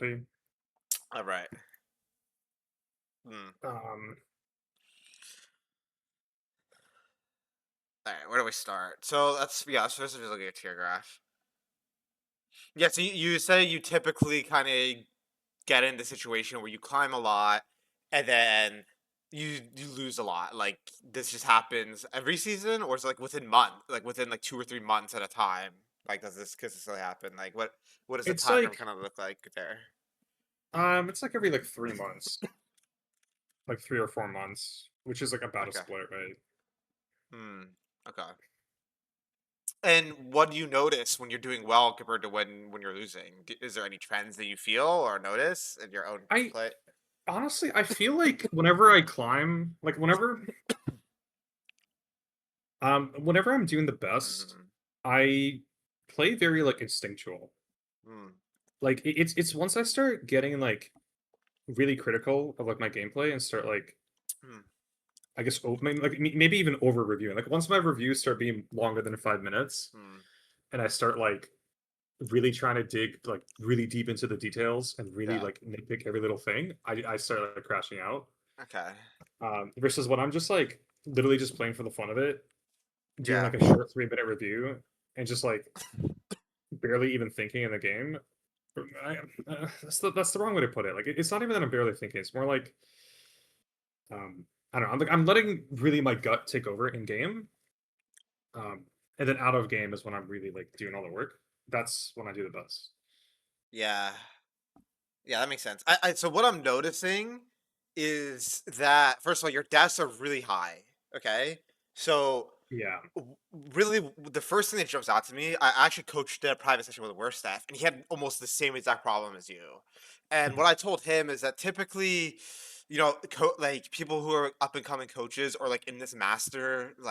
difficulty. All right. Hmm. Um, All right. Where do we start? So let's first just look at your tier graph. Yeah. So you say you typically kind of get in the situation where you climb a lot, and then you lose a lot. Like this just happens every season, or is it like within like 2 or 3 months at a time? Like does this consistently happen? Like what does the it's pattern like kind of look like there? it's like every like 3 months, like 3 or 4 months, which is like about a Okay. split, right? Hmm. Okay. And what do you notice when you're doing well compared to when you're losing? Is there any trends that you feel or notice in your own I play? honestly I feel like whenever I climb, like whenever I'm doing the best, Mm-hmm. I play very like instinctual. Mm, Like it's once I start getting like really critical of like my gameplay and start like mm, I guess maybe even over reviewing. Like once my reviews start being longer than 5 minutes, mm. and I start like really trying to dig like really deep into the details and really Yeah. like nitpick every little thing, I start like crashing out. Okay. Versus when I'm just like literally just playing for the fun of it, doing Yeah. like a short 3 minute review and just like barely even thinking in the game. I, that's the wrong way to put it. Like it's not even that I'm barely thinking. It's more like I don't know. I'm letting really my gut take over in game, and then out of game is when I'm really like doing all the work. That's when I do the best. Yeah. Yeah, that makes sense. So what I'm noticing is that first of all, your deaths are really high. Okay. So Yeah. really the first thing that jumps out to me, I actually coached a private session with a worse staff, and he had almost the same exact problem as you. And Mhm. what I told him is that typically, like people who are up and coming coaches or like in this master to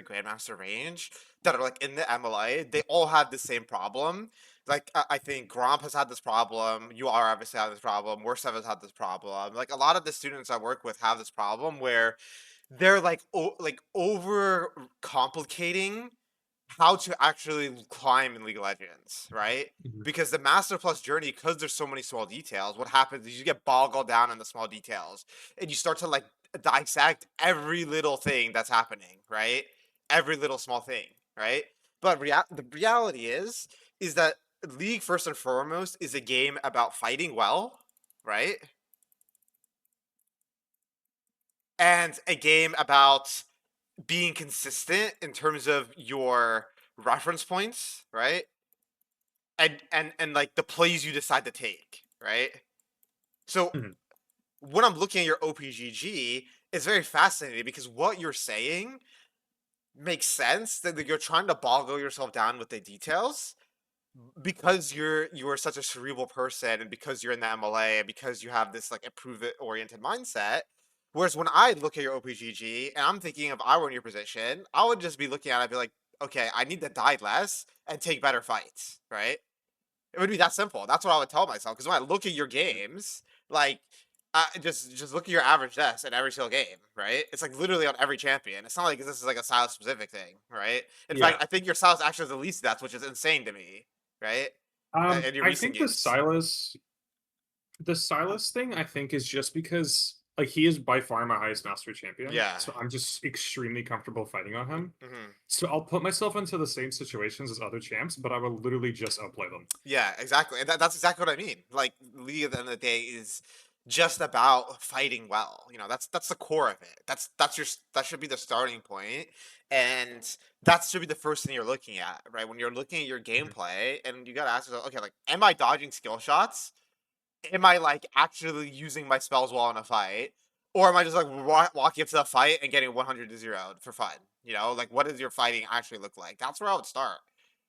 grandmaster range that are like in the MLA, they all have the same problem. Like I think Gromp has had this problem. You are obviously have this problem. Worst has had this problem. Like a lot of the students I work with have this problem where they're like over complicating how to actually climb in League of Legends, right? Mhm. Because the Master Plus journey, because there's so many small details, what happens is you get boggled down in the small details, and you start to like dissect every little thing that's happening, right? Every little small thing, right? But the reality is that League first and foremost is a game about fighting well, right? And a game about being consistent in terms of your reference points, right? And like the plays you decide to take, right? So Mhm. when I'm looking at your OPGG, it's very fascinating because what you're saying makes sense that you're trying to boggle yourself down with the details because you're such a cerebral person and because you're in the MLA and because you have this like improve it oriented mindset. Whereas when I look at your OPGG and I'm thinking if I were in your position, I would just be looking at it and be like, okay, I need to die less and take better fights, right? It would be that simple. That's what I would tell myself. Because when I look at your games, like, just look at your average deaths in every single game, right? It's like literally on every champion. It's not like this is like a style specific thing, right? In fact, Yeah. I think your style actually has the least deaths, which is insane to me, right? In your I recent think games. The Silas thing, I think, is just because like he is by far my highest mastery champion, Yeah. so I'm just extremely comfortable fighting on him. Hmm. So I'll put myself into the same situations as other champs, but I will literally just outplay them. Yeah, exactly. And that's exactly what I mean. Like, League at the end of the day is just about fighting well. That's the core of it. That should be the starting point, and that should be the first thing you're looking at, right? When you're looking at your Mhm. gameplay, and you gotta ask yourself, okay, like, am I dodging skill shots? Am I like actually using my spells well in a fight, or am I just like walking up to the fight and getting 100 to 0 for fun? Like what does your fighting actually look like? That's where I would start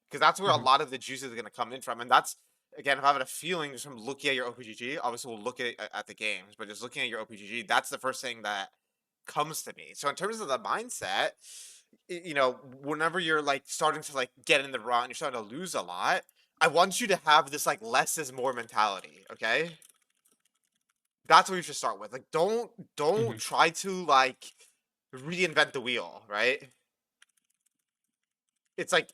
because that's where a Mhm. lot of the juice is going to come in from, and that's again if I have a feeling just from looking at your OPGG. Obviously, we'll look at the games, but just looking at your OPGG, that's the first thing that comes to me. So in terms of the mindset, whenever you're like starting to like get in the run, you're starting to lose a lot. I want you to have this like less is more mentality, okay? That's what you should start with. Like don't Mhm. try to like reinvent the wheel, right? It's like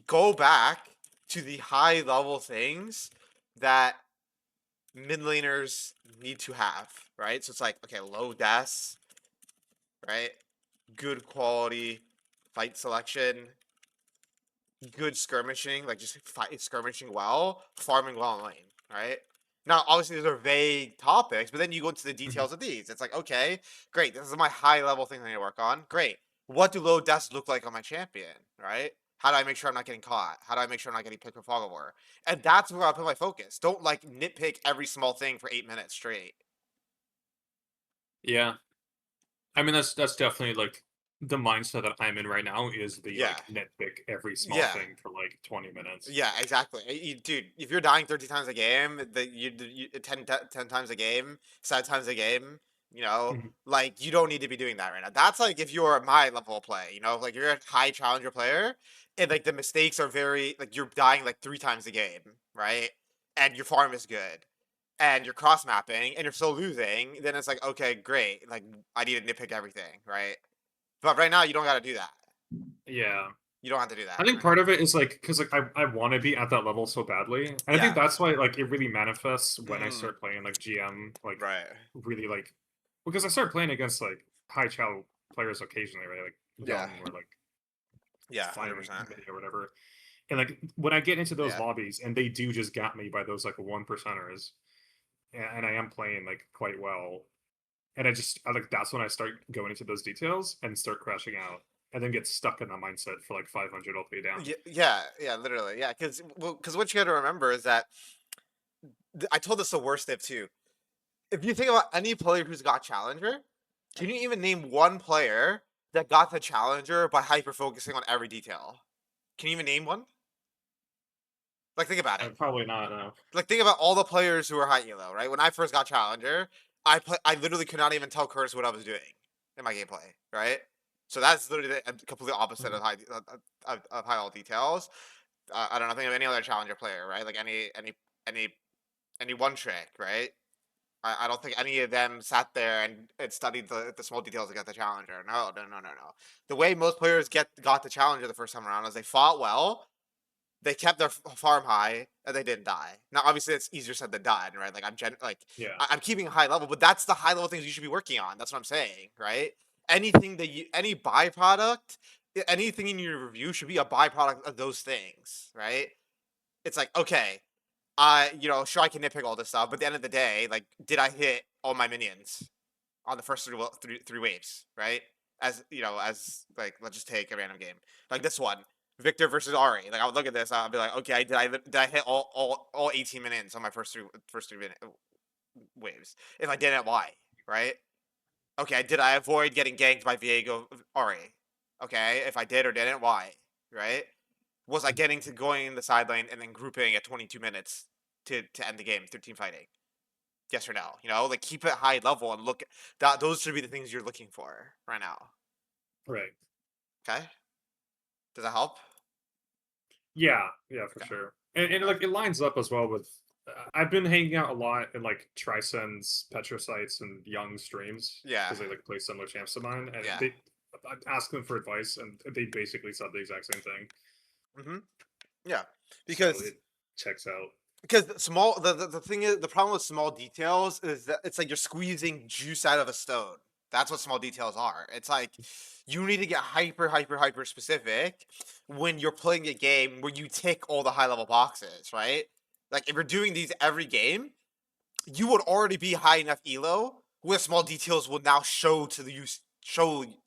go back to the high level things that mid laners need to have, right? So it's like, okay, low deaths, right? Good quality fight selection, good skirmishing, like just fight skirmishing well, farming well in lane, right? Now, obviously, these are vague topics, but then you go into the Mhm. details of these. It's like, okay, great. This is my high level thing I need to work on. Great. What do low deaths look like on my champion, right? How do I make sure I'm not getting caught? How do I make sure I'm not getting picked with fog of war? And that's where I put my focus. Don't like nitpick every small thing for 8 minutes straight. Yeah. I mean, that's definitely like the mindset that I'm in right now is the Yeah. like nitpick every small Yeah. thing for like 20 minutes. Yeah, exactly. Dude, if you're dying 30 times a game, that you 10 times a game, 7 times a game, Mhm. like you don't need to be doing that right now. That's like if you're my level of play, like you're a high challenger player and like the mistakes are very like you're dying like 3 times a game, right? And your farm is good and you're cross mapping and you're still losing, then it's like, okay, great. Like I need to nitpick everything, right? But right now you don't gotta do that. Yeah. You don't have to do I that think right now. part of it is like because like I want to be at that level so badly, and I think Yeah. that's why like it really manifests when I Mm, start playing like GM, like right. really like because I start playing against like high chow players occasionally, right? Like Yeah. young or like Yeah, fine 100%. mid or whatever. And like when I get into those Yeah. lobbies and they do just got me by those like one percenters, and I am playing like quite well, and I like that's when I start going into those details and start crashing out, and then get stuck in that mindset for like 500 all the way down. Yeah, literally. Yeah, because what you got to remember is that I told this the worst tip too. If you think about any player who's got challenger, can you even name one player that got the challenger by hyper focusing on every detail? Can you even name one? Like think about it. Probably not. No. Like think about all the players who were high elo, right? When I first got challenger, I literally could not even tell Curse what I was doing in my gameplay, right? So that's literally the completely opposite Mhm. of high all details. I don't know, think of any other challenger player, right? Like any any one trick, right? I don't think any of them sat there and studied the small details to get the challenger. No. The way most players got the challenger the first time around is they fought well, they kept their farm high, and they didn't die. Now, obviously, it's easier said than done, right? Like Yeah. I'm keeping a high level, but that's the high level things you should be working on. That's what I'm saying, right? Anything that any byproduct, anything in your review should be a byproduct of those things, right? It's like, okay, sure I can nitpick all this stuff, but at the end of the day, like, did I hit all my minions on the first three waves, right? As as like let's just take a random game like this one, Victor versus Ari. Like I would look at this, I'll be like, okay, did I hit all 18 minions on my first three minute waves? If I didn't, why? Right? Okay, did I avoid getting ganked by Viego Ari? Okay, if I did or didn't, why? Right? Was I getting to going in the side lane and then grouping at 22 minutes to end the game through team fighting? Yes or no? Like keep it high level and look that those should be the things you're looking for right now. Right. Okay? Does that help? Yeah. Yeah. For Okay. sure. And Okay. like it lines up as well with. I've been hanging out a lot in like Trisen's Petrosites and Young streams Yeah. because they like play similar champs to mine, and Yeah. they I ask them for advice, and they basically said the exact same thing. Mhm. Yeah. So Because it checks out. small the thing is the problem with small details is that it's like you're squeezing juice out of a stone. That's what small details are. It's like you need to get hyper specific when you're playing a game where you tick all the high level boxes, right? Like if you're doing these every game, you would already be high enough elo where small details will now show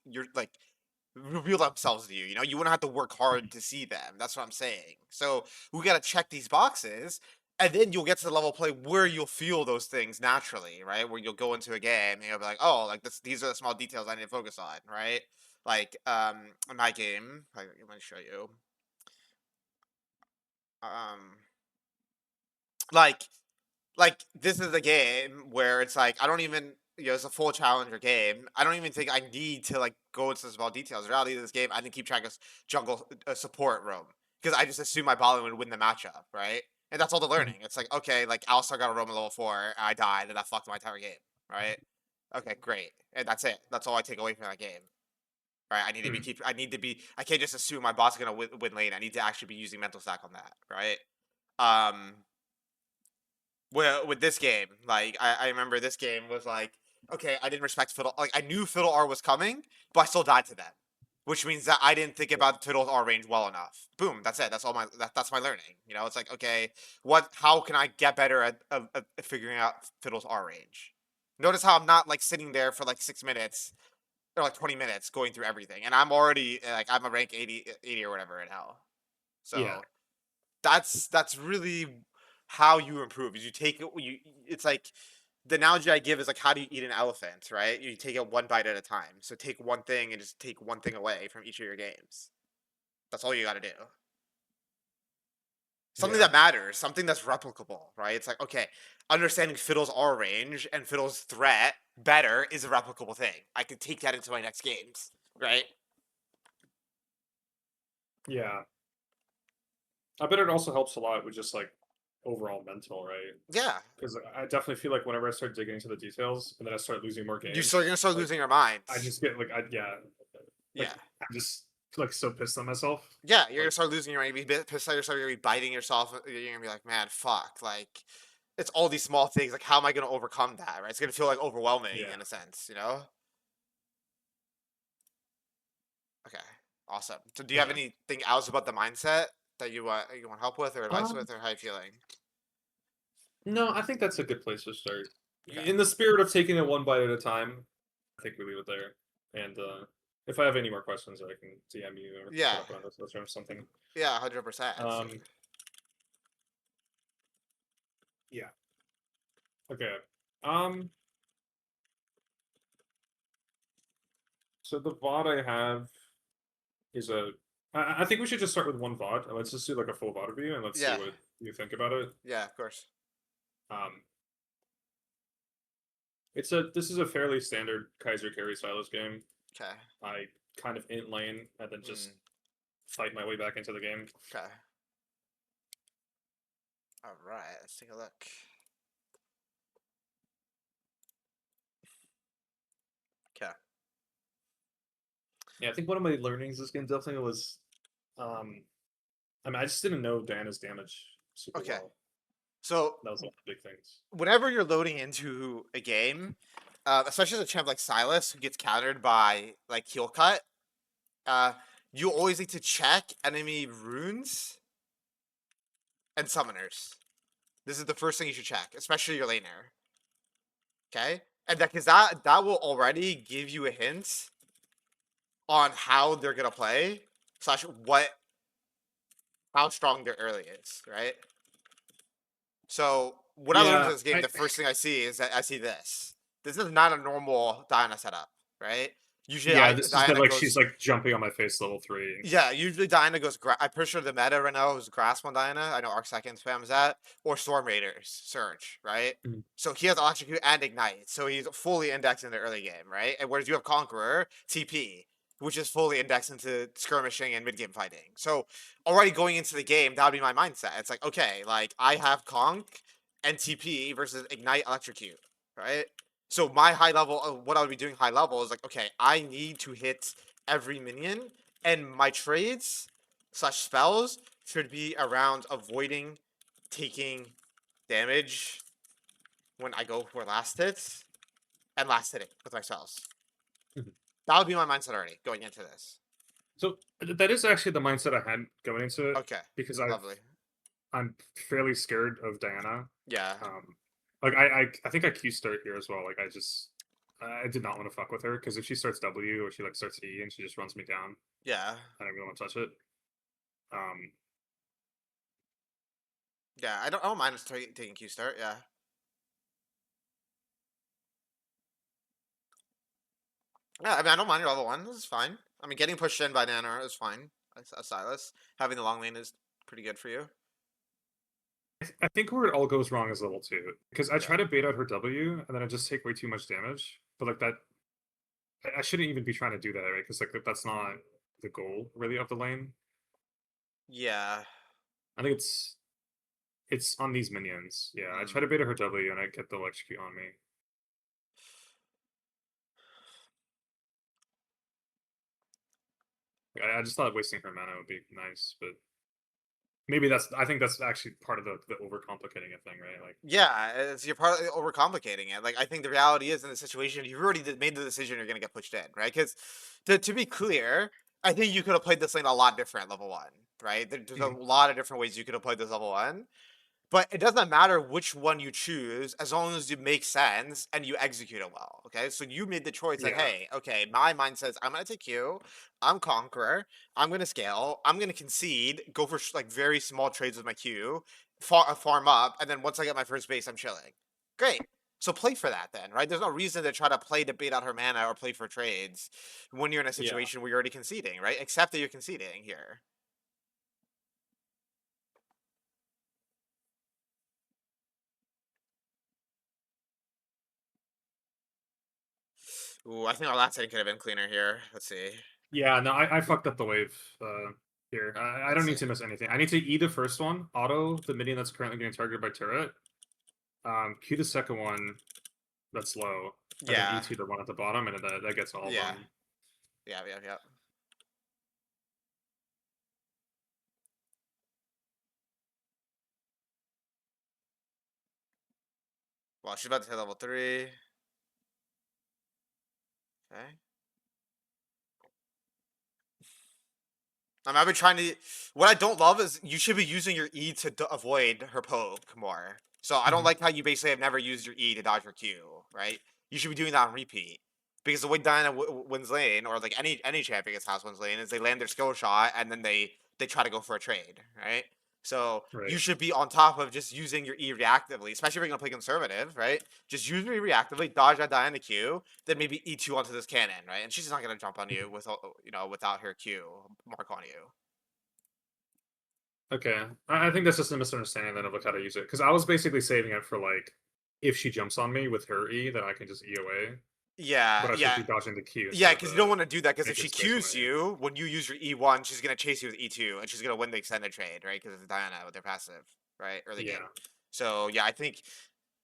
your like reveal themselves to you. You wouldn't have to work hard to see them. That's what I'm saying. So we gotta check these boxes, and then you'll get to the level of play where you'll feel those things naturally, right? Where you'll go into a game and you'll be like, oh, like these are the small details I need to focus on, right? Like in my game, let me show you. Um, like this is a game where it's like I don't even it's a full challenger game. I don't even think I need to like go into the small details. The reality of this game, I didn't keep track of jungle support roam because I just assumed my bot would win the matchup, right? And that's all the Mhm. learning. It's like okay, like Alistar got a roam at level 4, and I died, and that fucked my entire game, right? Okay, great, and that's it. That's all I take away from that game. Right, I need to be Mhm. keep. I need to be. I can't just assume my bot's gonna win lane. I need to actually be using mental stack on that, right? Um, Well, with this game, like I remember this game was like, okay, I didn't respect Fiddle. Like I knew Fiddle R was coming, but I still died to them, which means that I didn't think about Fiddle's R range well enough. Boom, that's it. That's all my that's my learning. You know, it's like okay, what? How can I get better at figuring out Fiddle's R range? Notice how I'm not like sitting there for like 6 minutes or like 20 minutes going through everything, and I'm already like I'm a rank 80 or whatever in hell. Yeah, So that's really how you improve. Is you take it. You it's like the analogy I give is like how do you eat an elephant, right? You take it one bite at a time. So take one thing and just take one thing away from each of your games. That's all you got to do. Something yeah, that matters, something that's replicable, right? It's like okay, understanding Fiddle's R range and Fiddle's threat better is a replicable thing. I can take that into my next games, right? yeah. I bet it also helps a lot with just like overall mental, right? Yeah, Because I definitely feel like whenever I start digging into the details and then I start losing more you're games, gonna start like losing your mind. I just get like I yeah, like Yeah. I'm just like so pissed on myself. Yeah, you're gonna Like start losing your mind. You're gonna be pissed at yourself. You're gonna be biting yourself. You're gonna be like, man, fuck. Like, it's all these small things. Like, how am I gonna overcome that? Right? It's gonna feel like overwhelming yeah, in a sense. You know? Okay, awesome. So, do you have yeah. anything else about the mindset that you want help with or advice Um, with, or how you feeling? no, I think that's a good place to start. Okay. In the spirit of taking it one bite at a time, I think we leave it there. And if I have any more questions, I can DM you or hit Yeah. up on this or something. Yeah. 100%. Um, yeah. Okay. Um, so the VOD I have is a. I think we should just start with one VOD and let's just do like a full VOD review and let's see Yeah. what you think about it. Yeah. Of course. Um, this is a fairly standard Kaiser carry stylus game. Okay. I kind of int lane and then just Mm, fight my way back into the game. okay. All right. Let's take a look. Okay. Yeah, I think one of my learnings this game definitely was, um, I mean, I just didn't know Diana's damage super Okay. well. So That was one of the big things. whenever you're loading into a game, especially as a champ like Silas who gets countered by like heal cut, uh, you always need to check enemy runes and summoners. This is the first thing you should check, especially your laner. Okay, and that because that will already give you a hint on how they're gonna play slash what how strong their early is, right? So when I learned Yeah, this game, the first thing I see is that I see this. This is not a normal Diana setup, right? Usually, yeah, this is that Diana like she's goes. like jumping on my face level 3. Yeah, usually Diana goes. I'm pretty sure the meta right now is Grasp on Diana. I know Arc Second spams that, or Storm Raiders Surge, right? Mhm. So he has Electrocute and Ignite, so he's fully indexed in the early game, right? And whereas you have Conqueror TP, which is fully indexed into skirmishing and mid game fighting. So already going into the game, that would be my mindset. It's like okay, like I have Conk and TP versus Ignite Electrocute, right? So my high level, what I would be doing high level is like okay, I need to hit every minion and my trades slash spells should be around avoiding taking damage when I go for last hits and last hitting with my spells. Mhm. That would be my mindset already going into this. So that is actually the mindset I had going into it Okay, because lovely. I'm fairly scared of Diana. Yeah, Like I think I Q start here as well. Like I did not want to fuck with her because if she starts W or she like starts E and she just runs me down, yeah, I don't really want to touch it. Um, yeah. I don't mind taking Q start. Yeah, yeah. I mean, I don't mind your level one. This is fine. I mean, getting pushed in by Nana is fine. A Silas having the long lane is pretty good for you. I think where it all goes wrong is level 2 because I Yeah. try to bait out her W and then I just take way too much damage. But like that, I shouldn't even be trying to do that, right? Because like that's not the goal really of the lane. Yeah. I think it's on these minions. Yeah, I try Mm. to bait out her W and I get the electrocute on me. I just thought wasting her mana would be nice, but maybe that's I think that's actually part of the overcomplicating a thing, right? Like, Yeah, it's you're probably overcomplicating it. Like I think the reality is in the situation, you've already made the decision you're gonna get pushed in, right? Because to be clear, I think you could have played this lane a lot different at level one, right? There's a mhm, lot of different ways you could have played this level one. But it doesn't matter which one you choose as long as you make sense and you execute it well. Okay. So you made the choice that, yeah, hey, okay, my mind says I'm going to take Q, I'm Conqueror, I'm going to scale, I'm going to concede, go for like very small trades with my Q, farm up, and then once I get my first base, I'm chilling. Great. So play for that then, right? There's no reason to try to play to bait out her mana or play for trades when you're in a yeah. situation where you're already conceding, right? Accept that you're conceding here. Ooh, I think our last setting could have been cleaner here. Let's see. Yeah, no, I fucked up the wave here. I Let's don't see. need to miss anything. I need to E the first one, auto the minion that's currently getting targeted by turret. Q the second one that's low, and then Yeah. E2 the one at the bottom, and that gets all of Yeah. them. Yeah. Well, she's about to hit level 3. Okay. I've been trying to. What I don't love is you should be using your E to avoid her poke more. So I don't Mhm. like how you basically have never used your E to dodge her Q, right? You should be doing that on repeat. Because the way Diana wins lane, or like any champion gets house wins lane, is they land their skill shot and then they try to go for a trade, right? So you Right. should be on top of just using your E reactively, especially if you're gonna play conservative, right? Just use your E reactively, dodge that Diana Q, then maybe E2 onto this cannon, right? And she's not gonna jump on you with without her Q mark on you. Okay. I think that's just a misunderstanding then of like how to use it. Because I was basically saving it for like if she jumps on me with her E, then I can just E away. Yeah, But I should yeah, be dodging the Q yeah. instead of Because you don't the want to do that. Because if making she space on Qs my E. you when you use your E1, she's gonna chase you with E2, and she's gonna win the extended trade, right? Because it's Diana with their passive, right, early game. Yeah. So yeah, I think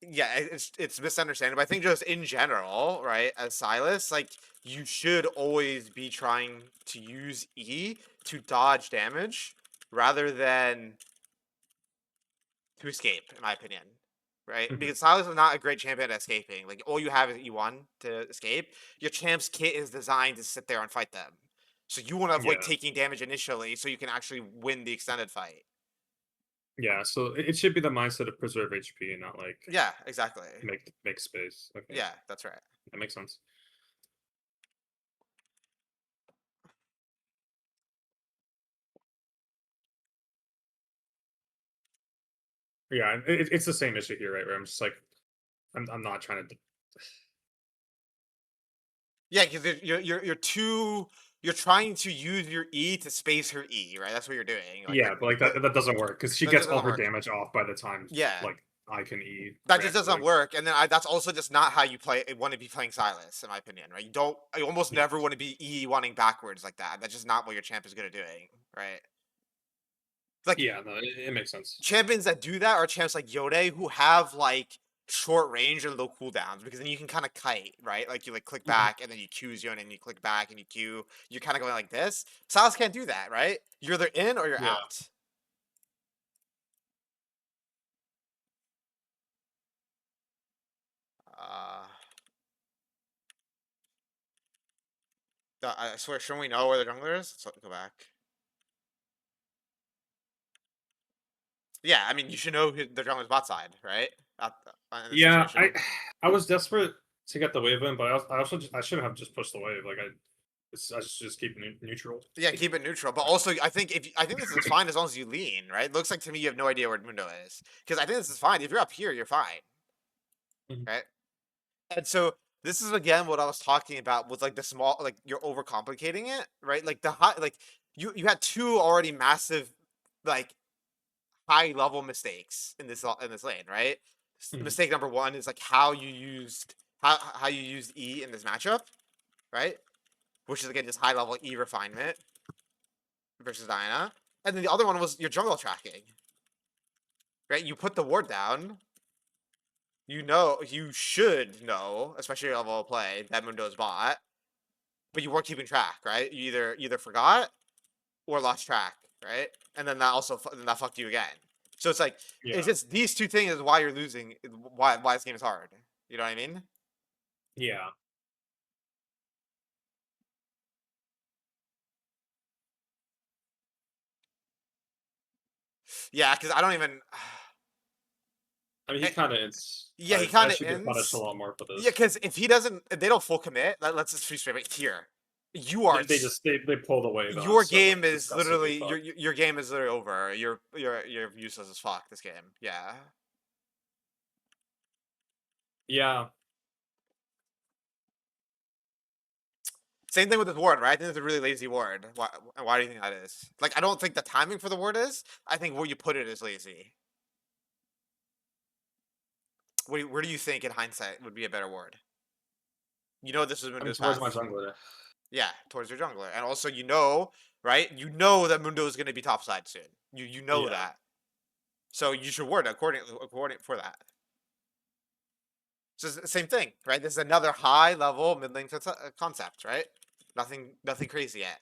yeah, it's misunderstanding. But I think just in general, right, as Silas, like you should always be trying to use E to dodge damage rather than to escape, in my opinion. Right? Mhm. Because Silas is not a great champion at escaping. Like all you have is E1 to escape. Your champ's kit is designed to sit there and fight them. So you want to avoid Yeah. taking damage initially so you can actually win the extended fight. Yeah. So it should be the mindset of preserve HP and not like Yeah, exactly. make space. Okay. Yeah, that's right. That makes sense. Yeah, it's the same issue here, right? Where I'm just like, I'm not trying to. Yeah, because you're trying to use your E to space her E, right? That's what you're doing. Like Yeah, but like that doesn't work because she that gets just all doesn't her work. damage off by the time Yeah, like I can E that just doesn't reactively. work. And then that's also just not how you play. Want to be playing Silas, in my opinion, right? You almost Yeah, never want to be E wanting backwards like that. That's just not what your champ is good at doing, right? Like yeah, no, it makes sense. champions that do that are champs like Yode who have like short range and low cooldowns because then you can kind of kite, right? Like you like click Mhm. back and then you Q's you and then you click back and you Q. You're kind of going like this. Silas can't do that, right? You're either in or you're Yeah, out. Uh, I swear, shouldn't we know where the jungler is? So go back. Yeah, I mean, you should know who the jungler's bot side, right? In this yeah. situation. I was desperate to get the wave in, but I also I should have just pushed the wave. Like I should just keep it neutral. Yeah, keep it neutral. But also, I think this is fine as long as you lean, right? Looks like to me you have no idea where Mundo is because I think this is fine. If you're up here, you're fine, Mhm. right? And so this is again what I was talking about with like the small, like you're overcomplicating it, right? Like the high, like you had two already massive, like high level mistakes in this lane, right? Mhm. Mistake number one is like how you used E in this matchup, right? Which is again just high level E refinement versus Diana. And then the other one was your jungle tracking, right? You put the ward down. You should know, especially at level of play, that Mundo's bot, but you weren't keeping track, right? You either forgot or lost track. right? And then that fucked you again. So it's like Yeah. it's just these two things is why you're losing. Why this game is hard. You know what I mean? Yeah. Yeah, because I don't even. I mean, he Eh, kind of is. yeah, he I kind of should get punished a ends. lot more for Yeah, this. because if they don't full commit, let's just be straight right here. You are They just they pulled away though, your so like game is disgustingly literally fucked. your game is literally over. You're useless as fuck. This game, yeah. Yeah. Same thing with this ward, right? I think it's a really lazy ward. Why do you think that is? Like, I don't think the timing for the ward is. I think where you put it is lazy. Where do you think, in hindsight, would be a better ward? You know this is I mean, Mundo's towards my path. jungler. Yeah, towards your jungler, and also you know, right? You know that Mundo is going to be topside soon. You know Yeah. that, so you should ward according for that. So it's the same thing, right? This is another high level mid lane concept, right? Nothing crazy yet.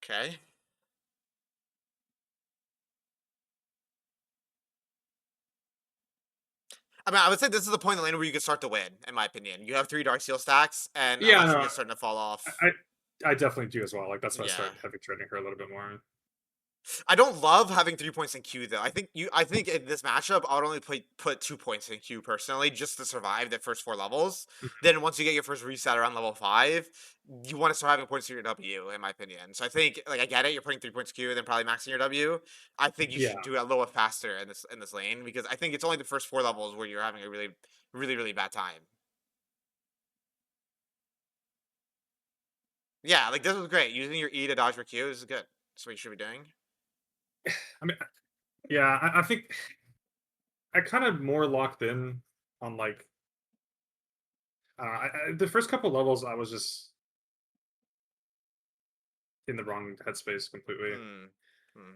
Okay. I mean, I would say this is the point in the lane where you can start to win, in my opinion. You have 3 Dark Seal stacks, and Yeah. Alexa No. is starting to fall off. I definitely do as well. Like that's why I Yeah. started heavy trading her a little bit more. I don't love having 3 points in Q though. I think in this matchup I would only put 2 points in Q personally just to survive the first 4 levels. Then once you get your first reset around level 5, you want to start having points in your W, in my opinion. So I think like I get it, you're putting 3 points Q and then probably maxing your W. I think you should Yeah. do it a little bit faster in this lane because I think it's only the first 4 levels where you're having a really bad time. Yeah, like this was great. Using your E to dodge for Q is good. That's what you should be doing. I mean, yeah. I think I kind of more locked in on like the first couple levels. I was just in the wrong headspace completely. Hmm. Hmm.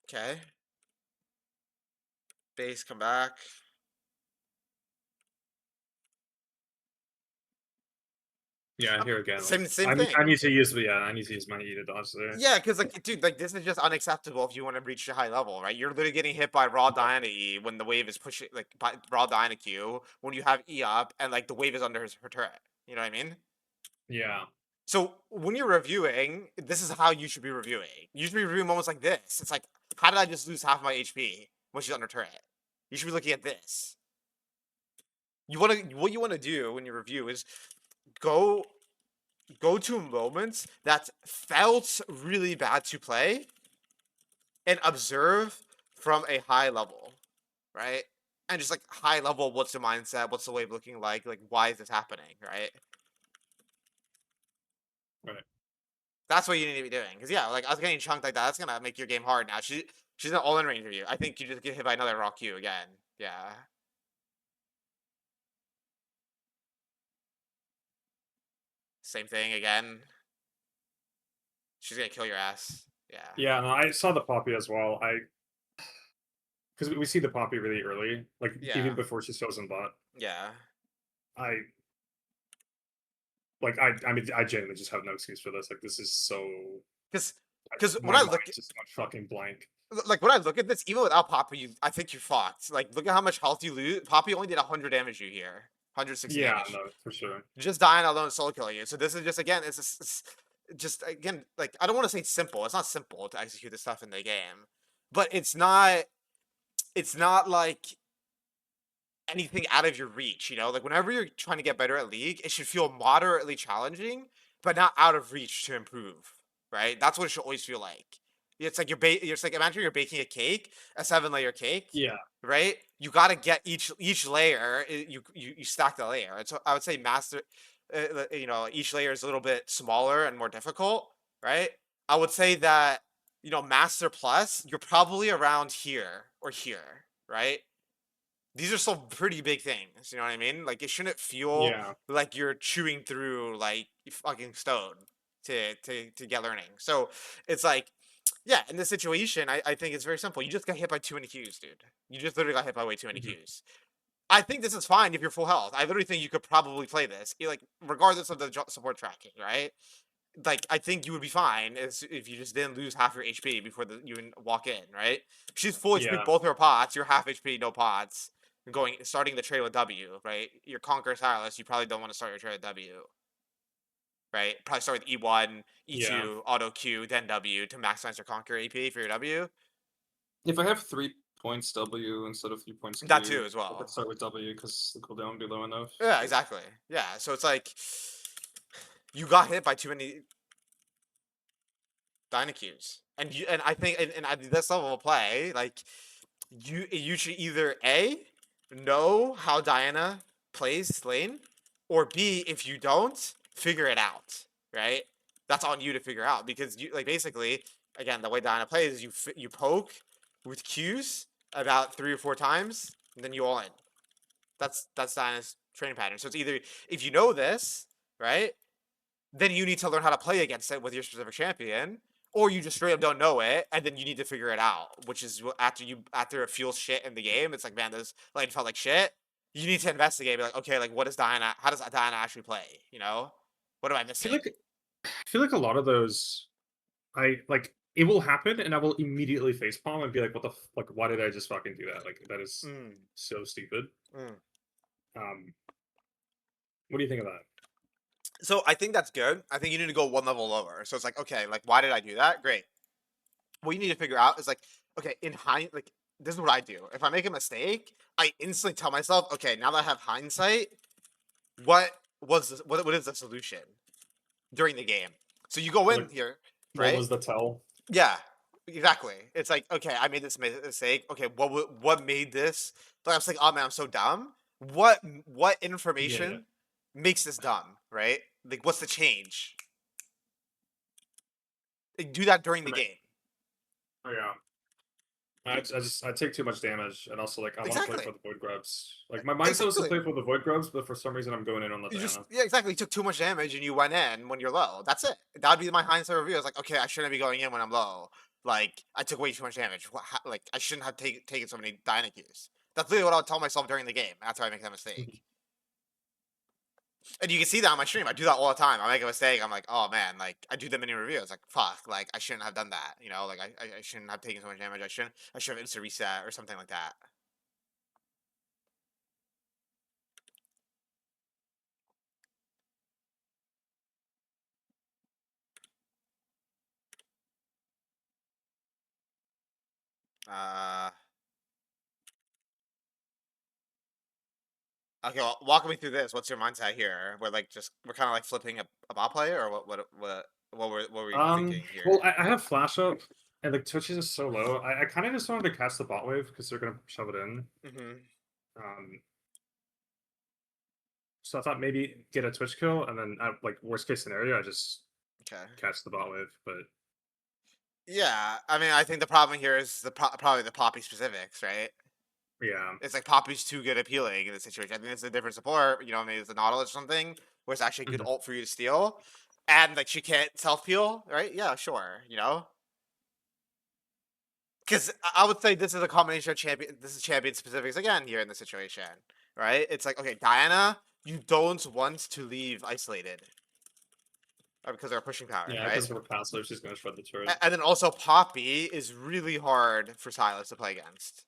Okay. Base, come back. Yeah, here again, like Same thing. I need to use, yeah, I need to use my E to dodge there. Yeah, because like, dude, like this is just unacceptable if you want to reach a high level, right? You're literally getting hit by raw Yeah. Diana E when the wave is pushing, like by raw Diana Q when you have E up and like the wave is under her turret. You know what I mean? Yeah. So when you're reviewing, this is how you should be reviewing. You should be reviewing moments like this. It's like, how did I just lose half my HP when she's under turret? You should be looking at this. What you want to do when you review is go go to moments that felt really bad to play and observe from a high level, right? And just like high level, what's the mindset? What's the wave looking like? Like, why is this happening, right? Right. That's what you need to be doing. Because yeah, like I was getting chunked like that. That's gonna make your game hard now. She's an all in range of you. I think you just get hit by another rock Q again. Yeah. Same thing again. She's gonna kill your ass. Yeah. Yeah, no, I saw the poppy as well. Because we see the poppy really early, like even Yeah. before she shows in bot. Yeah. I I mean I genuinely just have no excuse for this. Like this is so Because because when my I mind look just went fucking blank. like when I look at this, even without Poppy, I think you're fucked. Like, look at how much health you lose. Poppy only did 100 damage you here, 160 Yeah, damage. no, for sure. Just dying alone solo killing you. So this is just again, just again like I don't want to say it's simple. It's not simple to execute this stuff in the game, but it's not. It's not like anything out of your reach. You know, like whenever you're trying to get better at League, it should feel moderately challenging, but not out of reach to improve. Right? That's what it should always feel like. It's like it's like imagine you're baking a cake, a 7 layer cake, Yeah, right? You got to get each layer. You stack the layer. And so I would say master, you know, each layer is a little bit smaller and more difficult, right? I would say that Master Plus, you're probably around here or here, right? These are still pretty big things, you know what I mean? Like, it shouldn't feel Yeah. like you're chewing through like fucking stone to get learning. So it's like, yeah, in this situation, I think it's very simple. You just got hit by too many Qs, dude. You just literally got hit by way too many Mhm. Qs. I think this is fine if you're full health. I literally think you could probably play this, like regardless of the support tracking, right? Like, I think you would be fine if you just didn't lose half your HP before you even walk in, right? She's full HP, Yeah. both her pots. You're half HP, no pots. Starting the trade with W, right? Your Conquer Silas. You probably don't want to start your trade with W, right? Probably start with E1, Yeah. E2, auto Q, then W to maximize your Conquer AP for your W. If I have 3 points W instead of 3 points That too, Q, as I could well. start with W because the cooldown would be low enough. Yeah, But exactly. Yeah, so it's like you got hit by too many Dynacubes, and I think and at this level of play, like you should either A, know how Diana plays lane, or B, if you don't, figure it out, right? That's on you to figure out because you like basically again the way Diana plays is you poke with Qs about 3 or 4 times and then you all in. That's Diana's training pattern. So it's either if you know this, right, then you need to learn how to play against it with your specific champion, or you just straight up don't know it, and then you need to figure it out. Which is after it feels shit in the game, it's like, man, this lane felt like shit. You need to investigate, be like, okay, like what is Diana? How does Diana actually play? What am I I feel missing? like a lot of those I like it will happen and I will immediately facepalm and be like, what the like why did I just fucking do that? Like that is Mm, so stupid. mm. Um what do you think of that? So I think that's good. I think you need to go one level lower. So it's like, okay, like why did I do that? Great. What you need to figure out is like, okay, like this is what I do. If I make a mistake, I instantly tell myself, okay, now that I have hindsight, what what is the solution during the game? So you go in Like here, what right? was the tell? Yeah, exactly. It's like, okay, I made this mistake. Okay, what made this? Like I was like, oh man, I'm so dumb. What Yeah. information makes this dumb, right? Like, what's the change? Like, do that during the I mean, game. oh yeah. I take too much damage and also like I want to play Exactly. for the void grubs. Like my mindset was to Exactly. play for the void grubs, but for some reason I'm going in on the You just Diana. yeah, exactly. You took too much damage and you went in when you're low. That's it. That'd be my hindsight review. I was like, okay, I shouldn't be going in when I'm low. Like I took way too much damage. Like I shouldn't have taken so many Dynacues. That's literally what I would tell myself during the game after I make that mistake. And you can see that on my stream. I do that all the time. I make a mistake. I'm like, oh man, like I do the mini reviews. Like fuck, like I shouldn't have done that. Like I shouldn't have taken so much damage. I should have instant reset or something like that. Uh, okay, well, walk me through this. What's your mindset here? We're kind of like flipping a bot player, or what were you thinking Well, here? I have flash up, and the Twitches is so low. I kind of just wanted to cast the bot wave because they're gonna shove it in. Hmm. Um, so I thought maybe get a Twitch kill, and then like worst case scenario, I just Okay. catch the bot wave. But Yeah, I mean, I think the problem here is probably the Poppy specifics, right? yeah, It's like Poppy's too good at peeling in this situation. I think it's a different support. Maybe it's a Nautilus or something where it's actually a good mhm, ult for you to steal, and like she can't self peel, right? Yeah, sure. Because I would say this is a combination of champion. This is champion specifics again here in this situation, right? It's like, okay, Diana, you don't want to leave isolated because of her pushing power, yeah, right? because of her passive, she's gonna shred the turret. And then also Poppy is really hard for Silas to play against.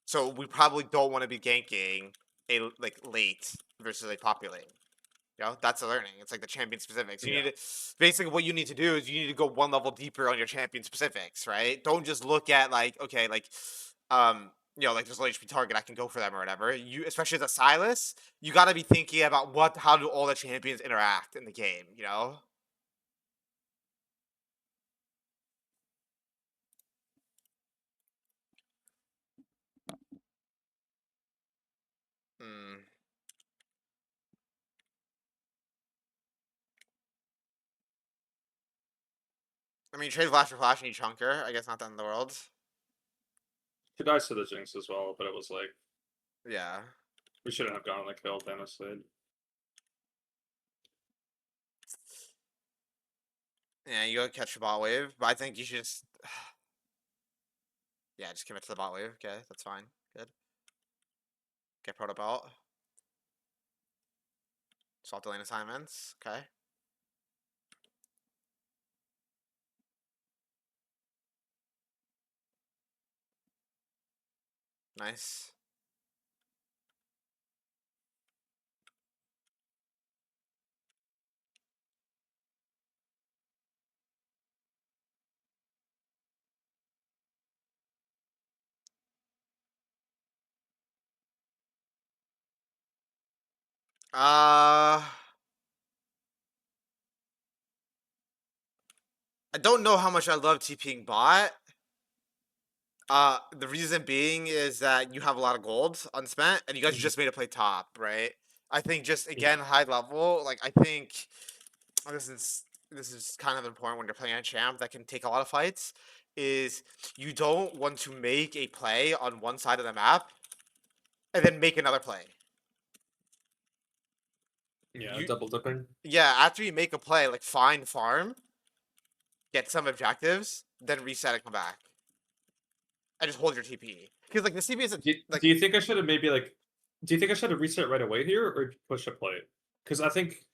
So we probably don't want to be ganking a like late versus a Poppy lane. That's a learning. It's like the champion specifics. You Yeah, need to basically what you need to do is you need to go one level deeper on your champion specifics, right? Don't just look at like, okay, like like there's low HP target, I can go for them or whatever. You especially as a Silas, you gotta be thinking about how do all the champions interact in the game. Mm. I mean, trade Flash for Flash and you chunker. I guess not the end of the world. Two dice to the Jinx as well, but it was like Yeah. we shouldn't have gone on the kill, honestly. Yeah, you go catch the bot wave, but I think you should just yeah, just commit to the bot wave. Okay, that's fine. Good. Get proto belt. Swap the lane assignments. Okay. Nice. Uh, I don't know how much I love TPing bot. The reason being is that you have a lot of gold unspent, and you guys Mhm. just made a play top, right? I think just Yeah. again high level, like I think this is this is kind of important when you're playing a champ that can take a lot of fights. Is you don't want to make a play on one side of the map and then make another play. Yeah, You double dipping. yeah, after you make a play, like find farm, get some objectives, then reset and come back. And just hold your TP. Because like the TP is like Do you think I should have maybe like? Do you think I should have reset right away here or push a play? Because I think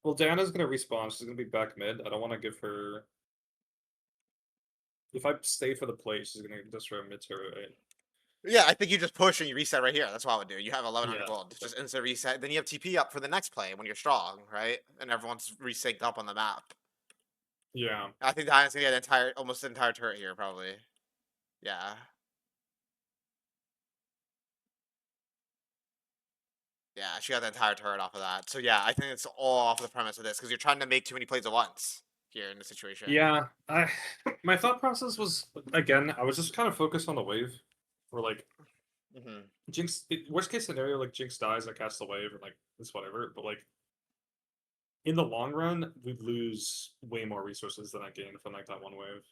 well, Diana's gonna respawn. She's gonna be back mid. I don't want to give her. If I stay for the play, she's gonna destroy mid turret. Right? yeah, I think you just push and you reset right here. That's what I would do. You have 1100 Yeah. gold. Okay. Just instant reset. Then you have TP up for the next play when you're strong, right? And everyone's resynced up on the map. Yeah. I think Diana's gonna get almost the entire turret here, probably. Yeah. Yeah, she got the entire turret off of that. So yeah, I think it's all off the premise of this because you're trying to make too many plays at once here in the situation. Yeah. I. My thought process was again. I was just kind of focused on the wave, or like Hmm. Jinx. Worst case scenario, like Jinx dies, I cast the wave, or like it's whatever. But like in the long run, we'd lose way more resources than I gain from like that one wave.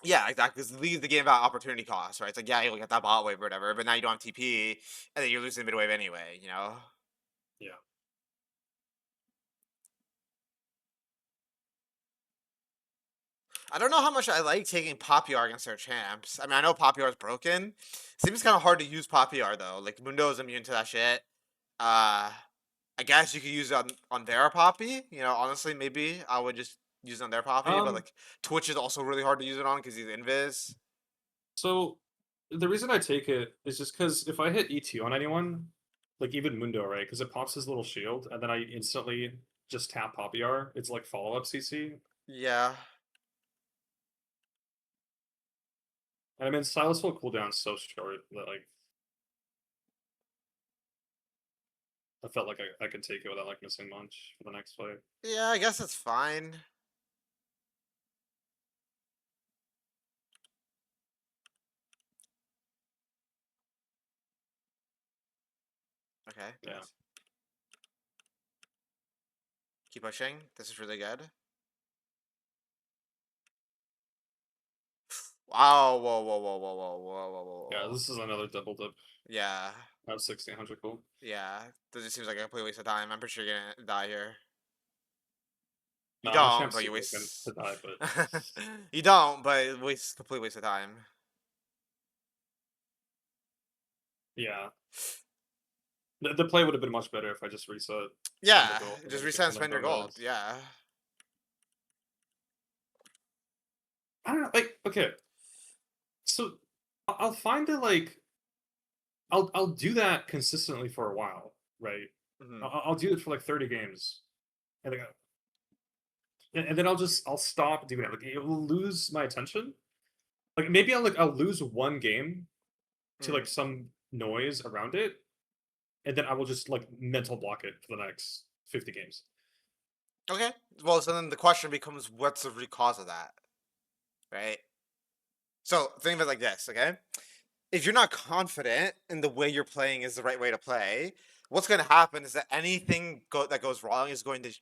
Yeah, exactly. Because leaves the game about opportunity cost, right? It's like, yeah, you'll get that bot wave or whatever, but now you don't have TP, and then you're losing mid wave anyway, you know? Yeah. I don't know how much I like taking Poppyar against their champs. I mean, I know Poppyar is broken. Seems kind of hard to use Poppyar, though. Like, Mundo is immune to that shit. Uh, I guess you could use it on their Poppy. You know, honestly, maybe I would just use it on their Poppy, but, Um. like, Twitch is also really hard to use it on because he's invis. So the reason I take it is just because if I hit ET on anyone, like even Mundo, right? Because it pops his little shield, and then I instantly just tap Poppy R. It's like follow up CC. Yeah. And I mean, Silas will cooldown so short that like I felt like I could take it without like missing much for the next fight. Yeah, I guess it's fine. Okay, Yeah. nice. Keep pushing. This is really good. Wow, whoa, whoa, whoa, whoa, whoa, whoa, whoa, whoa, Yeah, whoa. this is another double dip. Yeah, I have 1600 gold. yeah. This just seems like a complete waste of time. I'm pretty sure you're gonna die here. You Nah, my don't, champ's but you super looking waste. to die, but You don't, but complete waste of time. yeah. The play would have been much better if I just reset, spend the Yeah, gold, and just then reset and and then spend your go gold. mid. Yeah. I don't know, like, okay. So I'll find it like I'll do that consistently for a while, right? Hmm. I'll do it for like 30 games, and then and then I'll stop doing it. Like it will lose my attention. Like maybe I'll lose one game to Hmm. like some noise around it, and then I will just like mental block it for the next 50 games. Okay. Well, so then the question becomes, what's the root cause of that, right? So think of it like this, okay? If you're not confident in the way you're playing is the right way to play, what's going to happen is that anything that goes wrong is going to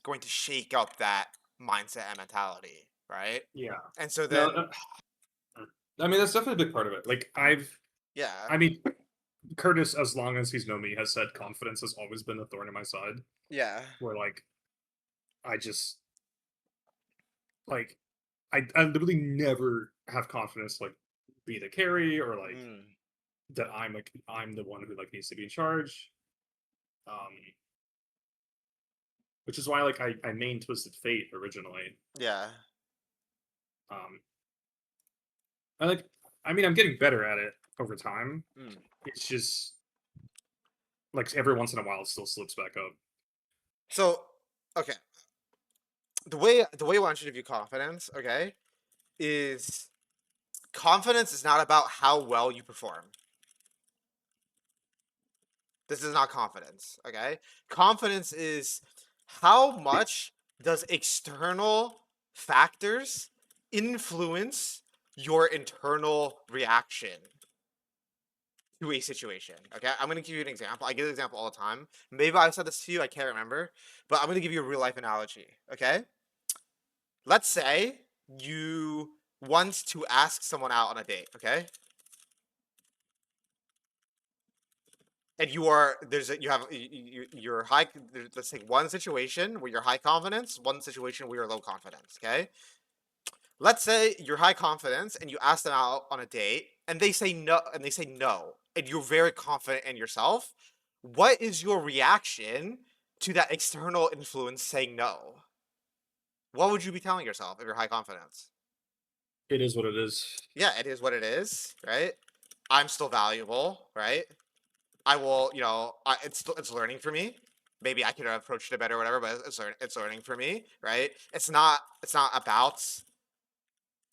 going to shake up that mindset and mentality, right? Yeah. And so No, then, I mean that's definitely a big part of it. Like yeah, I mean, Curtis, as long as he's known me, has said confidence has always been a thorn in my side. yeah, Where like I just like I literally never have confidence like be the carry or like mm, that I'm the one who like needs to be in charge. Um, which is why like I main Twisted Fate originally. yeah, Um, I like I mean I'm getting better at it over time. mm. It's just like every once in a while it still slips back up. So, okay, the way I want you to view confidence, okay, is confidence is not about how well you perform. This is not confidence, okay? Confidence is how much does external factors influence your internal reaction to a situation. Okay, I'm gonna give you an example. I give an example all the time. Maybe I said this to you, I can't remember, but I'm gonna give you a real life analogy. Okay, let's say you want to ask someone out on a date. Okay, and you are there's a, you have you're high. Let's take one situation where you're high confidence, one situation where you're low confidence. Okay, let's say you're high confidence and you ask them out on a date and they say no and you're very confident in yourself. What is your reaction to that external influence saying no? What would you be telling yourself if you're high confidence? It is what it is. Yeah, it is what it is, right? I'm still valuable, right? I will, it's learning for me. Maybe I could have approached it better or whatever, but it's learning for me, right? It's not about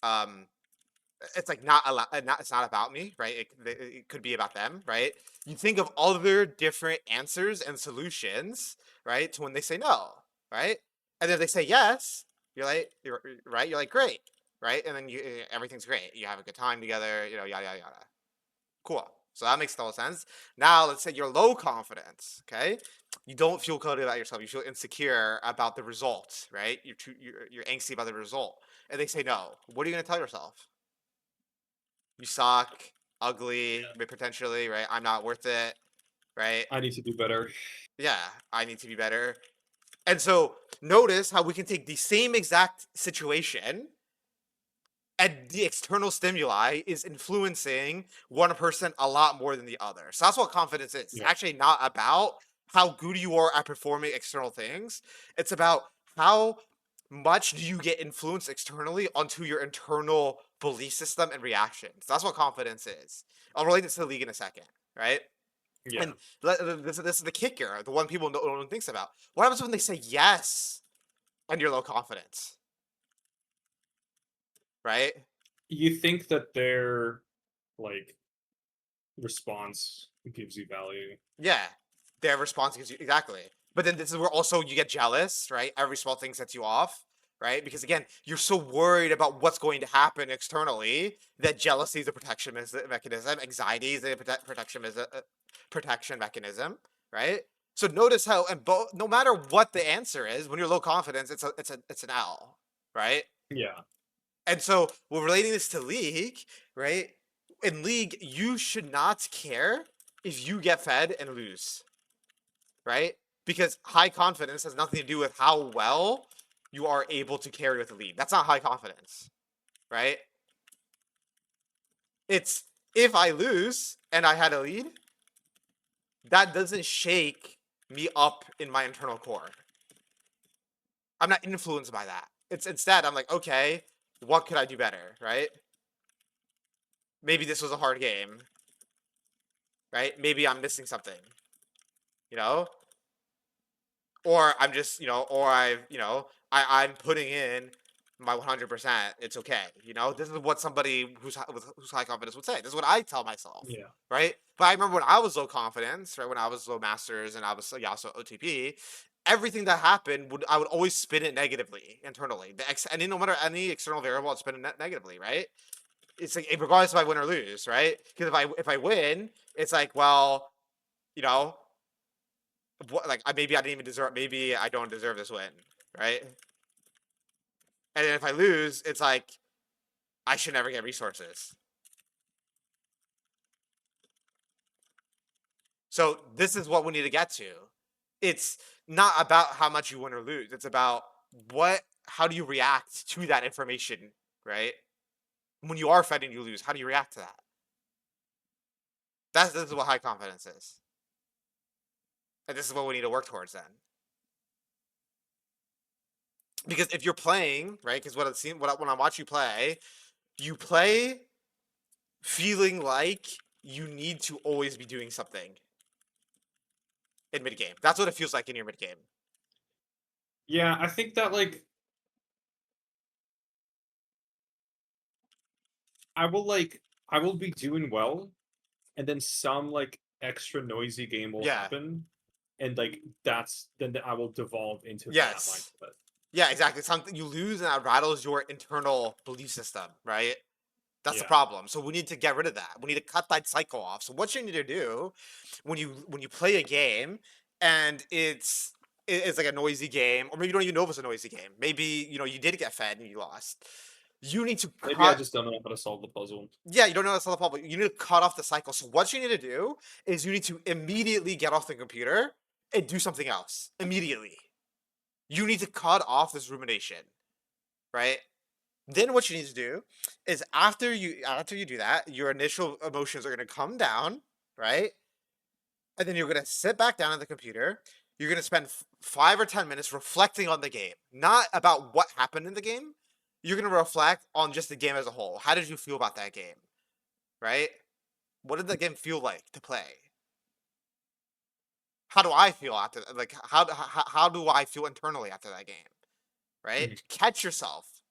um it's like not it's not about me, right? It could be about them, right? You think of other different answers and solutions, right, to when they say no, right? And then they say yes, you're right, you're like great, right? And then everything's great. You have a good time together, yada yada yada. Cool. So that makes total sense. Now let's say you're low confidence, okay? You don't feel good about yourself. You feel insecure about the result, right? You're angsty about the result, and they say no. What are you gonna tell yourself? You suck, ugly, potentially, right? I'm not worth it, right? I need to do better. Yeah, I need to be better. And so notice how we can take the same exact situation and the external stimuli is influencing one person a lot more than the other. So that's what confidence is. It's Yeah. actually not about how good you are at performing external things. It's about how much do you get influenced externally onto your internal belief system and reactions. That's what confidence is. I'll relate this to the league in a second, right? Yeah. And this is the kicker, the one people no one thinks about. What happens when they say yes and you're low confidence, right? You think that their like response gives you value. Yeah, their response gives you exactly. But then this is where also you get jealous, right? Every small thing sets you off, right? Because again, you're so worried about what's going to happen externally that jealousy is a protection mechanism, anxiety is a protection mechanism, right? So notice how, and no matter what the answer is, when you're low confidence, it's an L, right? Yeah. And so we're relating this to League, right? In League, you should not care if you get fed and lose, right? Because high confidence has nothing to do with how well you are able to carry with the lead. That's not high confidence, right? It's if I lose and I had a lead, that doesn't shake me up in my internal core. I'm not influenced by that. It's instead, I'm like, okay, what could I do better, right? Maybe this was a hard game, right? Maybe I'm missing something, you know? Or I'm just, or I'm putting in my 100%. It's okay. This is what somebody who's high confidence would say. This is what I tell myself, Yeah. right? But I remember when I was low confidence, right? When I was low masters and I was Yasuo OTP, everything that happened I would always spin it negatively internally. And no matter any external variable, I'd spin it negatively, right? It's like regardless if I win or lose, right? Because if I win, it's like, well, you know, maybe I didn't even deserve. Maybe I don't deserve this win, right? And then if I lose, it's like I should never get resources. So this is what we need to get to. It's not about how much you win or lose. It's about how do you react to that information, right? When you are fed and you lose, how do you react to that? This is what high confidence is. And this is what we need to work towards then. Because if you're playing, right? Because when I watch you play feeling like you need to always be doing something in mid game. That's what it feels like in your mid game. Yeah, I think that I will be doing well, and then some extra noisy game will Yeah. happen, and then I will devolve into that Yes. mindset. Yeah, exactly. Something you lose and that rattles your internal belief system, right? That's the Yeah. problem. So we need to get rid of that. We need to cut that cycle off. So what you need to do when you play a game and it's like a noisy game, or maybe you don't even know if it's a noisy game. Maybe you did get fed and you lost. You need to Maybe I cut. just don't know how to solve the puzzle. Yeah, you don't know that's not the problem. You need to cut off the cycle. So what you need to do is you need to immediately get off the computer and do something else immediately. You need to cut off this rumination, right? Then what you need to do is after you do that, your initial emotions are going to come down, right? And then you're going to sit back down at the computer. You're going to spend 5 or 10 minutes reflecting on the game, not about what happened in the game. You're going to reflect on just the game as a whole. How did you feel about that game, right? What did the game feel like to play? How do I feel after how do I feel internally after that game, right? Mhm. Catch yourself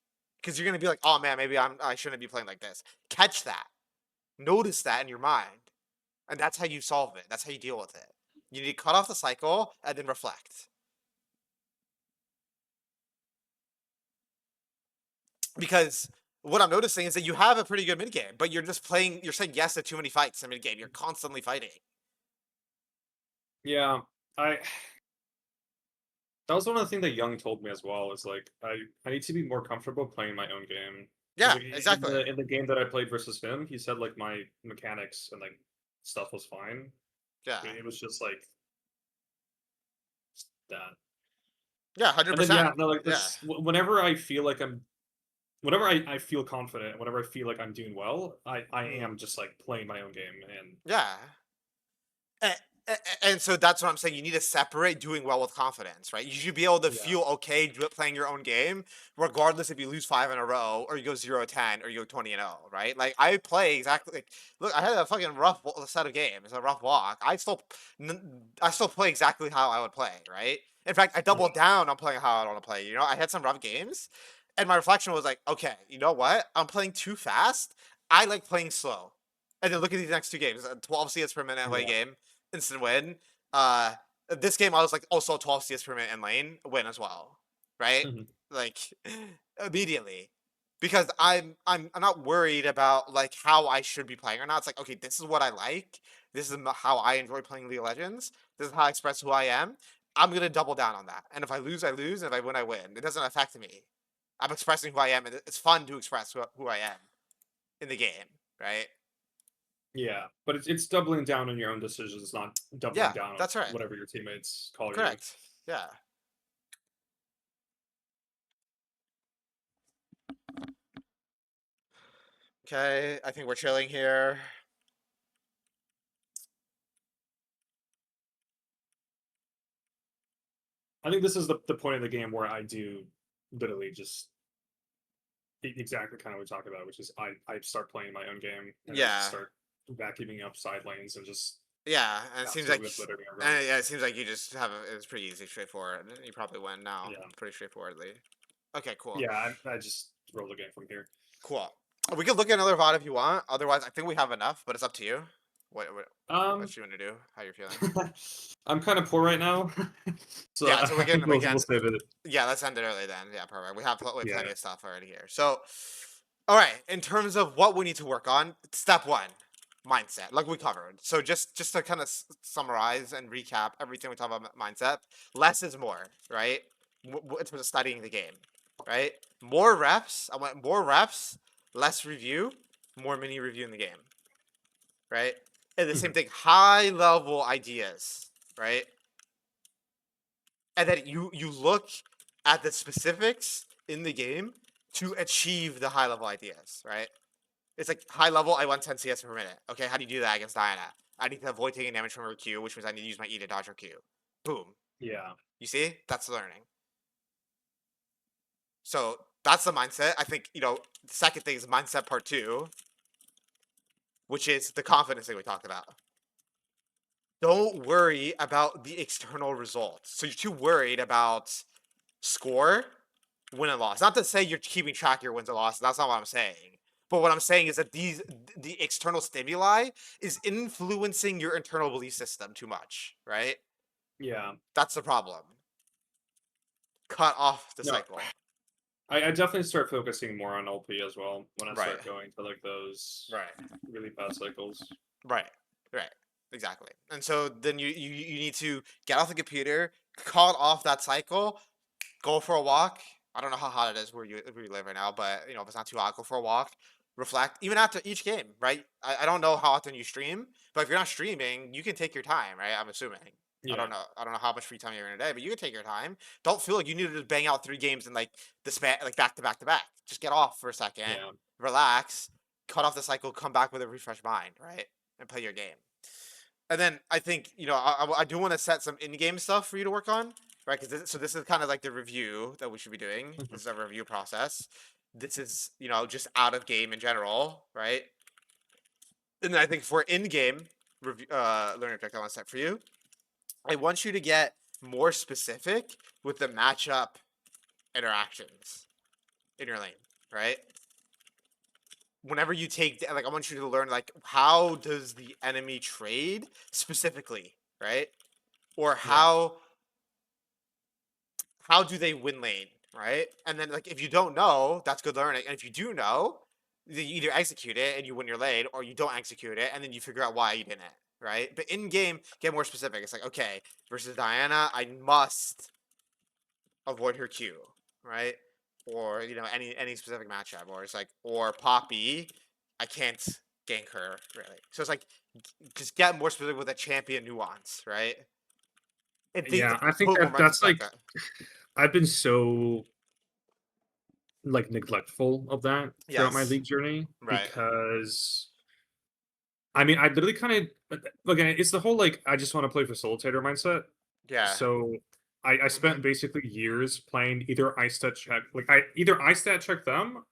because you're going to be like, "Oh man, maybe I shouldn't be playing like this." Catch that. Notice that in your mind. And that's how you solve it. That's how you deal with it. You need to cut off the cycle and then reflect. Because what I'm noticing is that you have a pretty good mid game, but you're saying yes to too many fights in mid game. You're constantly fighting. Yeah, I that was one of the things that Young told me as well. Is I need to be more comfortable playing my own game because Yeah, exactly. in the game that I played versus him, he said my mechanics and stuff was fine. Yeah. It was just that. Yeah, hundred And then percent. yeah, no, Yeah. this whenever I feel like whenever I feel confident, whenever I feel like I'm doing well, I Mhm. am just playing my own game and Yeah. And, and so that's what I'm saying. You need to separate doing well with confidence, right? You should be able to yeah. feel okay playing your own game, regardless if you lose 5 in a row or you go 0-10 or you go 20-0, right? Like I play exactly. Look, I had a fucking rough set of games, a rough walk. I still play exactly how I would play, right? In fact, I doubled Yeah. down on playing how I want to play. I had some rough games, and my reflection was like, okay, you know what? I'm playing too fast. I like playing slow. And then look at these next two games: 12 CS per minute away Yeah. game, instant win. Uh, this game I was like also 12 CS per minute in lane win as well, right? Mhm. Like immediately, because I'm not worried about like how I should be playing or not. It's like okay, this is what I like. This is how I enjoy playing League of Legends. This is how I express who I am. I'm gonna double down on that. And if I lose, I lose. And if I win, I win. It doesn't affect me. I'm expressing who I am, and it's fun to express who I am in the game, right? Yeah, but it's doubling down on your own decisions, not doubling Yeah, down on that's right. whatever your teammates call you. Correct. Yeah. Okay, I think we're chilling here. I think this is the point of the game where I do literally just exactly kind of what we talked about, which is I start playing my own game and I just Yeah. start vacuuming up side lanes and just Yeah, and it seems like absolutely obliterating everyone. yeah, it seems like you just have it's pretty easy, straightforward. You probably win now, Yeah, pretty straightforwardly. Okay, cool. yeah, I just roll the game from here. Cool. We could look at another VOD if you want. Otherwise, I think we have enough, but it's up to you. Um, What you want to do? How you're feeling? I'm kind of poor right now, so Yeah, so we I can think we we'll can save it. yeah, let's end it early then. Yeah, perfect. We have Yeah. plenty of stuff already here. So, all right. In terms of what we need to work on, step one, mindset, like we covered. So just to kind of summarize and recap everything we talked about mindset, less is more, right? in terms of studying the game, right? More reps. I want more reps, less review, more mini review in the game, right? And the same Mhm. thing, high level ideas, right? And then you look at the specifics in the game to achieve the high level ideas, right? It's like high level, I want 10 CS per minute. Okay, how do you do that against Diana? I need to avoid taking damage from her Q, which means I need to use my E to dodge her Q. Boom. Yeah. You see? That's learning. So that's the mindset. I think, the second thing is mindset part two, which is the confidence thing we talked about. Don't worry about the external results. So you're too worried about score, win and loss. Not to say you're keeping track of your wins and losses. That's not what I'm saying. But what I'm saying is that the external stimuli is influencing your internal belief system too much, right? Yeah. That's the problem. Cut off the No, cycle. I definitely start focusing more on LP as well when I Right. start going to like those Right. really bad cycles. Right. Right. Exactly. And so then you need to get off the computer, cut off that cycle, go for a walk. I don't know how hot it is where you live right now, but if it's not too hot, go for a walk. Reflect, even after each game, right? I don't know how often you stream, but if you're not streaming, you can take your time, right? I'm assuming. I Yeah. don't know. I don't know how much free time you have in a day, but you can take your time. Don't feel like you need to just bang out 3 games in like the span, like back to back to back. Just get off for a second, Yeah. relax, cut off the cycle, come back with a refreshed mind, right? And play your game. And then I think I do want to set some in-game stuff for you to work on, right? Because this is kind of like the review that we should be doing. Mhm. This is a review process. This is just out of game in general, right? And then I think for in-game review, learning objective I want to set for you, I want you to get more specific with the matchup interactions in your lane, right? Whenever you take like, I want you to learn like how does the enemy trade specifically, right? Or Yeah. how do they win lane, right? And then like if you don't know, that's good learning. And if you do know, you either execute it and you win your lane, or you don't execute it and then you figure out why you didn't, right? But in game, get more specific. It's like, okay, versus Diana, I must avoid her Q, right? Or any specific matchup, or it's like, or Poppy, I can't gank her really. So it's like, just get more specific with a champion nuance, right? And think, Yeah. I think put that momentum that's like like that. I've been so like neglectful of that throughout my Yes, league journey right. because I mean I literally kind of again it's the whole like I just want to play facilitator mindset. Yeah. So I Mm-hmm. spent basically years playing either I stat check like I stat check them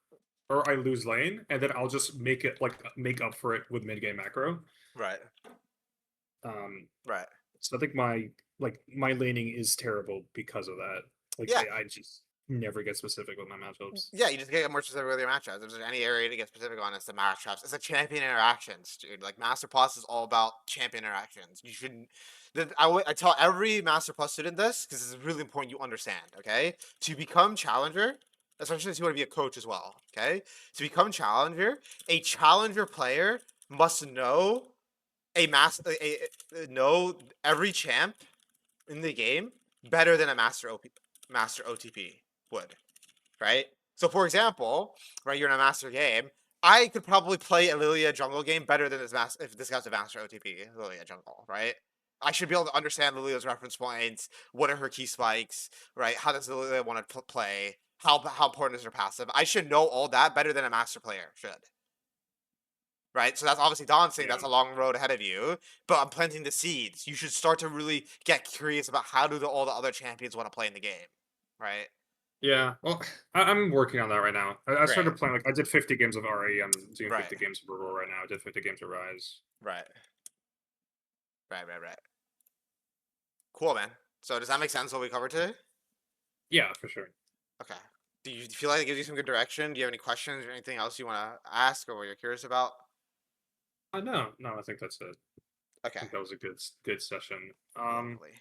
or I lose lane and then I'll just make it like make up for it with mid game macro. Right. Um Right. so I think my laning is terrible because of that. Like Yeah. I just never get specific with my matchups. Yeah, you just get more specific with your matchups. If there's any area to get specific on, it's the matchups. It's the champion interactions, dude. Like Master Plus is all about champion interactions. You shouldn't. I tell every Master Plus student this because it's really important you understand. Okay, to become challenger, especially if you want to be a coach as well. Okay, to become challenger, a challenger player must know know every champ in the game better than a master OTP would, right? So for example, right, you're in a master game. I could probably play a Lilia jungle game better than if this guy's a master OTP Lilia jungle, right? I should be able to understand Lilia's reference points. What are her key spikes, right? How does Lilia want to play? How important is her passive? I should know all that better than a master player should, right? So that's obviously daunting. Yeah. That's a long road ahead of you. But I'm planting the seeds. You should start to really get curious about how do all the other champions want to play in the game, right? Yeah, well, I'm working on that right now. I Right, started playing like I did 50 games of RE. I'm doing right, 50 games of Roar right now. I did 50 games of Rise. right, right. Cool, man. So does that make sense what we covered today? Yeah, for sure. Okay. Do you feel like it gives you some good direction? Do you have any questions or anything else you want to ask or what you're curious about? No, I think that's it. I Okay. think that was a good session. Lovely.